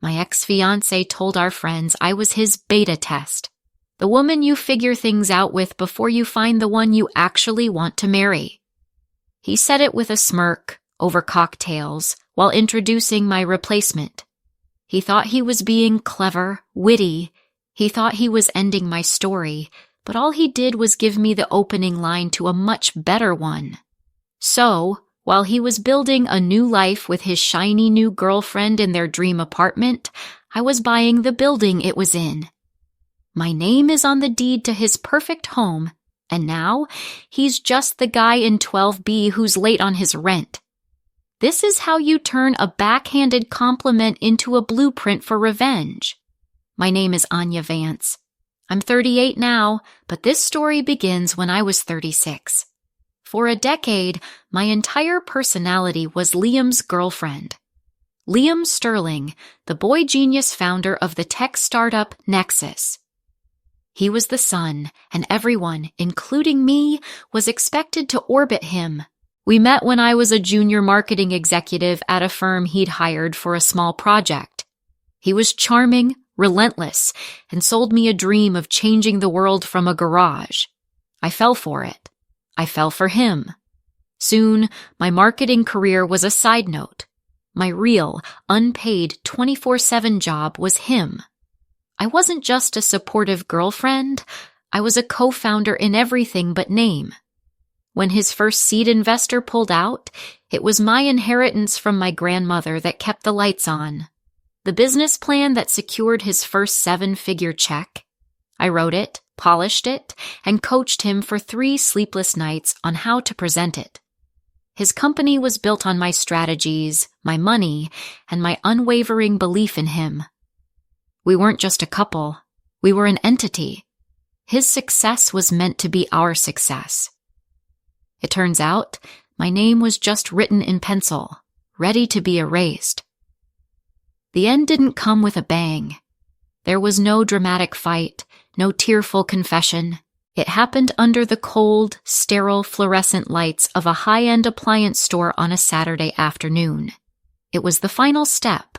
My ex-fiancé told our friends I was his beta test, the woman you figure things out with before you find the one you actually want to marry. He said it with a smirk over cocktails while introducing my replacement. He thought he was being clever, witty. He thought he was ending my story, but all he did was give me the opening line to a much better one. So, while he was building a new life with his shiny new girlfriend in their dream apartment, I was buying the building it was in. My name is on the deed to his perfect home, and now he's just the guy in 12B who's late on his rent. This is how you turn a backhanded compliment into a blueprint for revenge. My name is Anya Vance. I'm 38 now, but this story begins when I was 36. For a decade, my entire personality was Liam's girlfriend. Liam Sterling, the boy genius founder of the tech startup Nexus. He was the sun, and everyone, including me, was expected to orbit him. We met when I was a junior marketing executive at a firm he'd hired for a small project. He was charming, relentless, and sold me a dream of changing the world from a garage. I fell for it. I fell for him. Soon, my marketing career was a side note. My real, unpaid 24/7 job was him. I wasn't just a supportive girlfriend. I was a co-founder in everything but name. When his first seed investor pulled out, it was my inheritance from my grandmother that kept the lights on. The business plan that secured his first 7-figure check. I wrote it, polished it, and coached him for 3 sleepless nights on how to present it. His company was built on my strategies, my money, and my unwavering belief in him. We weren't just a couple. We were an entity. His success was meant to be our success. It turns out, my name was just written in pencil, ready to be erased. The end didn't come with a bang. There was no dramatic fight, no tearful confession. It happened under the cold, sterile fluorescent lights of a high-end appliance store on a Saturday afternoon. It was the final step.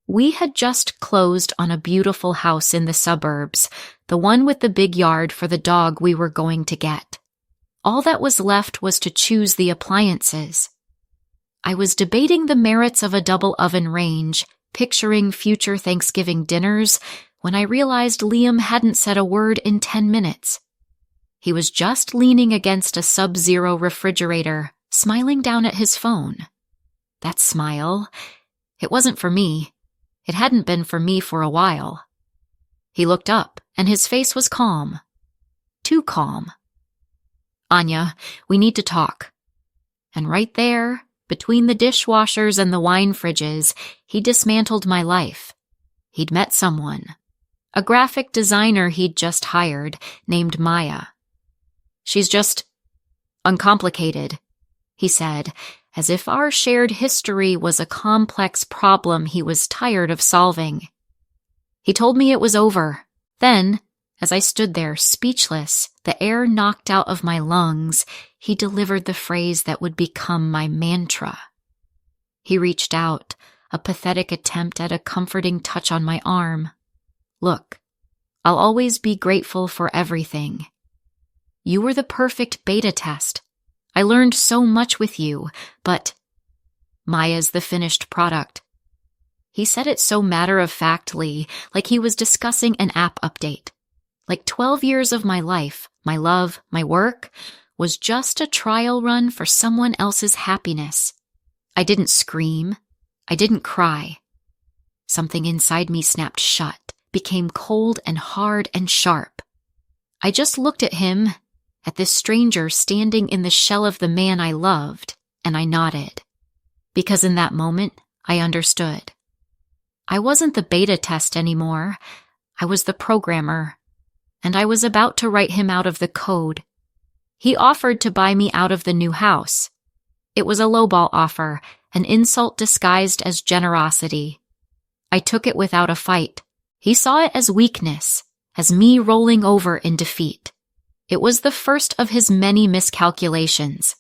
We had just closed on a beautiful house in the suburbs, the one with the big yard for the dog we were going to get. All that was left was to choose the appliances. I was debating the merits of a double oven range, picturing future Thanksgiving dinners, when I realized Liam hadn't said a word in 10 minutes. He was just leaning against a sub-zero refrigerator, smiling down at his phone. That smile, it wasn't for me. It hadn't been for me for a while. He looked up, and his face was calm. Too calm. Anya, we need to talk. And right there, between the dishwashers and the wine fridges, he dismantled my life. He'd met someone. A graphic designer he'd just hired, named Maya. She's just uncomplicated, he said, as if our shared history was a complex problem he was tired of solving. He told me it was over. Then, as I stood there speechless, the air knocked out of my lungs, he delivered the phrase that would become my mantra. He reached out, a pathetic attempt at a comforting touch on my arm. Look, I'll always be grateful for everything. You were the perfect beta test. I learned so much with you, but Maya's the finished product. He said it so matter-of-factly, like he was discussing an app update. Like 12 years of my life, my love, my work, was just a trial run for someone else's happiness. I didn't scream. I didn't cry. Something inside me snapped shut, became cold and hard and sharp. I just looked at him, at this stranger standing in the shell of the man I loved, and I nodded. Because in that moment, I understood. I wasn't the beta test anymore. I was the programmer, and I was about to write him out of the code. He offered to buy me out of the new house. It was a lowball offer, an insult disguised as generosity. I took it without a fight. He saw it as weakness, as me rolling over in defeat. It was the first of his many miscalculations.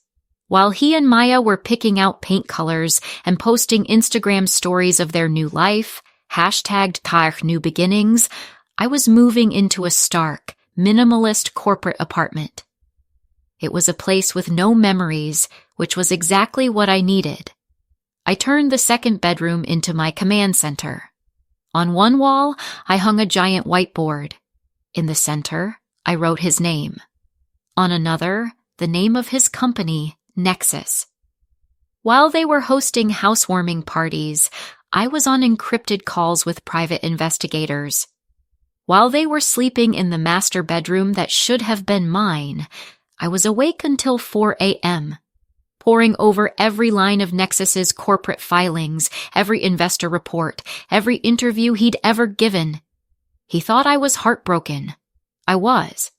While he and Maya were picking out paint colors and posting Instagram stories of their new life, #Tag New Beginnings, I was moving into a stark, minimalist corporate apartment. It was a place with no memories, which was exactly what I needed. I turned the second bedroom into my command center. On one wall, I hung a giant whiteboard. In the center, I wrote his name. On another, the name of his company, Nexus. While they were hosting housewarming parties, I was on encrypted calls with private investigators. While they were sleeping in the master bedroom that should have been mine, I was awake until 4 a.m., poring over every line of Nexus's corporate filings, every investor report, every interview he'd ever given. He thought I was heartbroken. I was.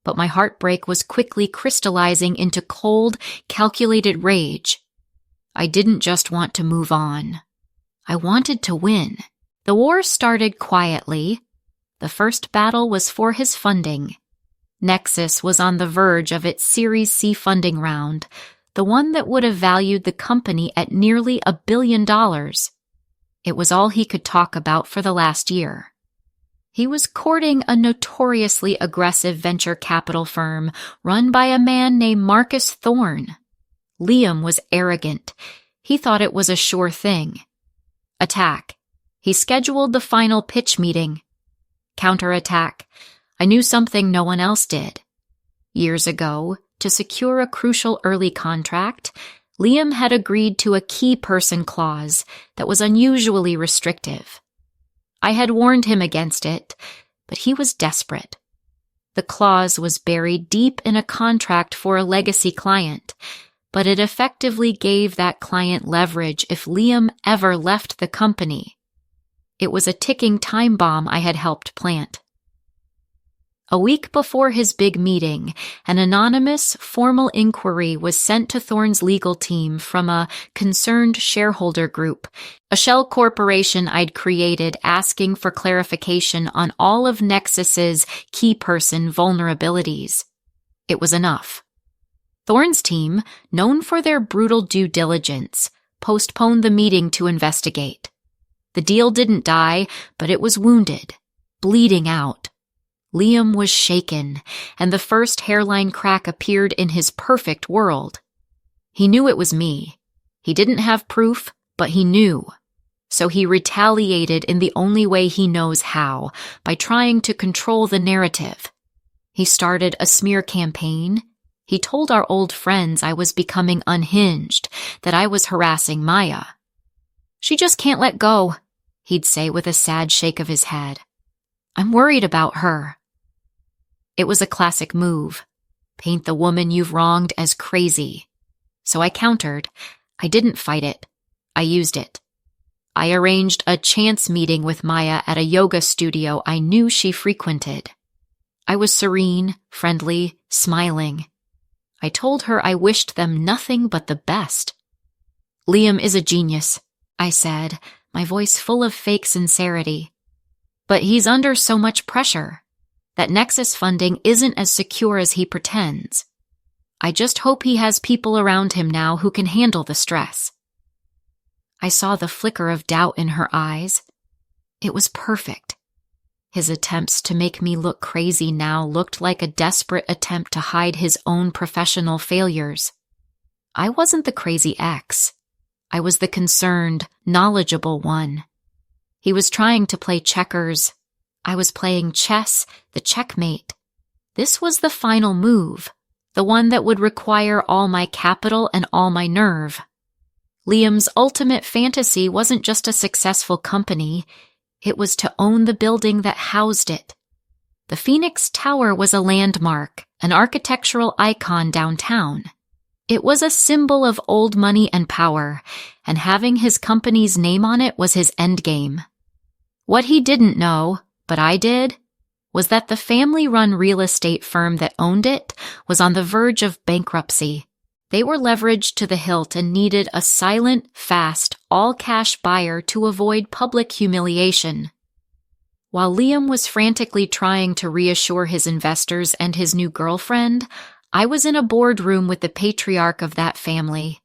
But my heartbreak was quickly crystallizing into cold, calculated rage. I didn't just want to move on. I wanted to win. The war started quietly. The first battle was for his funding. Nexus was on the verge of its Series C funding round, the one that would have valued the company at nearly $1 billion. It was all he could talk about for the last year. He was courting a notoriously aggressive venture capital firm run by a man named Marcus Thorne. Liam was arrogant. He thought it was a sure thing. Attack. He scheduled the final pitch meeting. Counterattack. I knew something no one else did. Years ago, to secure a crucial early contract, Liam had agreed to a key person clause that was unusually restrictive. I had warned him against it, but he was desperate. The clause was buried deep in a contract for a legacy client, but it effectively gave that client leverage if Liam ever left the company. It was a ticking time bomb I had helped plant. A week before his big meeting, an anonymous, formal inquiry was sent to Thorne's legal team from a concerned shareholder group, a shell corporation I'd created asking for clarification on all of Nexus's key person vulnerabilities. It was enough. Thorne's team, known for their brutal due diligence, postponed the meeting to investigate. The deal didn't die, but it was wounded, bleeding out. Liam was shaken, and the first hairline crack appeared in his perfect world. He knew it was me. He didn't have proof, but he knew. So he retaliated in the only way he knows how, by trying to control the narrative. He started a smear campaign. He told our old friends I was becoming unhinged, that I was harassing Maya. "She just can't let go," he'd say with a sad shake of his head. "I'm worried about her." It was a classic move. Paint the woman you've wronged as crazy. So I countered. I didn't fight it. I used it. I arranged a chance meeting with Maya at a yoga studio I knew she frequented. I was serene, friendly, smiling. I told her I wished them nothing but the best. "Liam is a genius," I said, my voice full of fake sincerity. "But he's under so much pressure. That Nexus funding isn't as secure as he pretends. I just hope he has people around him now who can handle the stress." I saw the flicker of doubt in her eyes. It was perfect. His attempts to make me look crazy now looked like a desperate attempt to hide his own professional failures. I wasn't the crazy ex. I was the concerned, knowledgeable one. He was trying to play checkers. I was playing chess, the checkmate. This was the final move, the one that would require all my capital and all my nerve. Liam's ultimate fantasy wasn't just a successful company. It was to own the building that housed it. The Phoenix Tower was a landmark, an architectural icon downtown. It was a symbol of old money and power, and having his company's name on it was his endgame. What he didn't know, but I did, was that the family-run real estate firm that owned it was on the verge of bankruptcy. They were leveraged to the hilt and needed a silent, fast, all-cash buyer to avoid public humiliation. While Liam was frantically trying to reassure his investors and his new girlfriend, I was in a boardroom with the patriarch of that family.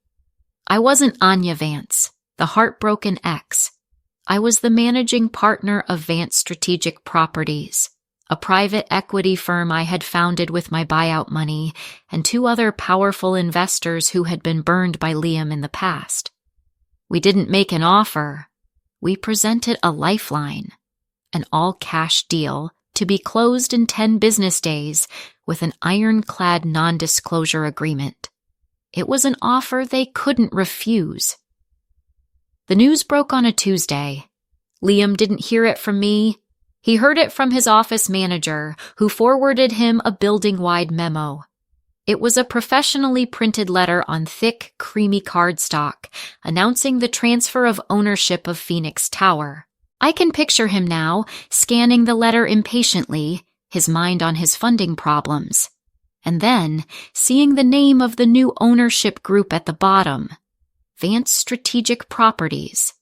I wasn't Anya Vance, the heartbroken ex. I was the managing partner of Vance Strategic Properties, a private equity firm I had founded with my buyout money and two other powerful investors who had been burned by Liam in the past. We didn't make an offer. We presented a lifeline, an all-cash deal to be closed in 10 business days with an ironclad non-disclosure agreement. It was an offer they couldn't refuse. The news broke on a Tuesday. Liam didn't hear it from me. He heard it from his office manager, who forwarded him a building-wide memo. It was a professionally printed letter on thick, creamy cardstock, announcing the transfer of ownership of Phoenix Tower. I can picture him now, scanning the letter impatiently, his mind on his funding problems, and then seeing the name of the new ownership group at the bottom, Vance Strategic Properties.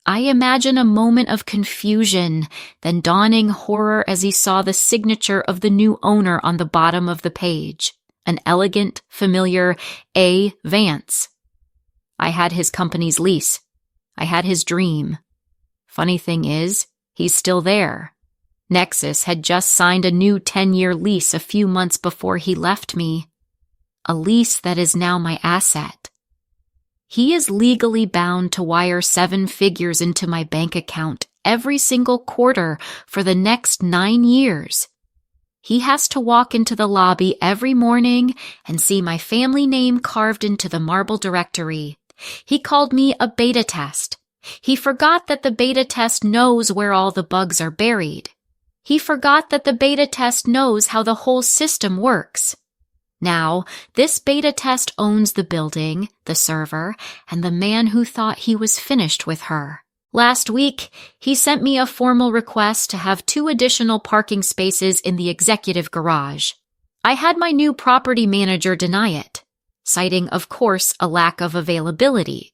I imagine a moment of confusion, then dawning horror as he saw the signature of the new owner on the bottom of the page, an elegant, familiar A. Vance. I had his company's lease. I had his dream. Funny thing is, he's still there. Nexus had just signed a new 10-year lease a few months before he left me. A lease that is now my asset. He is legally bound to wire 7 figures into my bank account every single quarter for the next 9 years. He has to walk into the lobby every morning and see my family name carved into the marble directory. He called me a beta test. He forgot that the beta test knows where all the bugs are buried. He forgot that the beta test knows how the whole system works. Now, this beta test owns the building, the server, and the man who thought he was finished with her. Last week, he sent me a formal request to have 2 additional parking spaces in the executive garage. I had my new property manager deny it, citing, of course, a lack of availability.